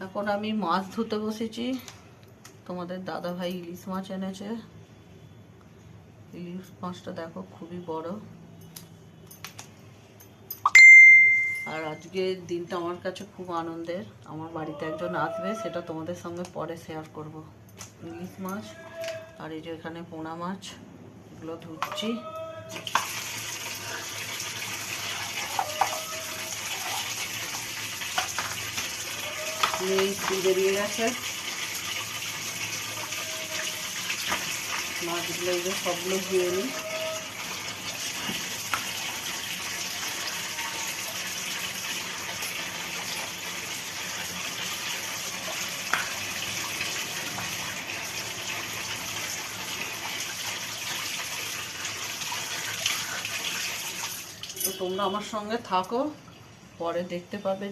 এখন আমি মাছ ধুতে বসেছি। তোমাদের দাদা ভাই ইলিশ মাছ এনেছে। ইলিশ মাছটা দেখো খুবই বড়। আর আজকের দিনটা আমার কাছে খুব আনন্দের। আমার বাড়িতে একজন আসবে, সেটা তোমাদের সঙ্গে পরে শেয়ার করব। ইলিশ মাছ আর এই যে এখানে পোনা মাছ, এগুলো ধুচ্ছি। এই বেরিয়ে গেছে মাছগুলো, এই যে সবগুলো ধুয়ে নিই। তো তোমরা আমার সঙ্গে থাকো, পরে দেখতে পাবে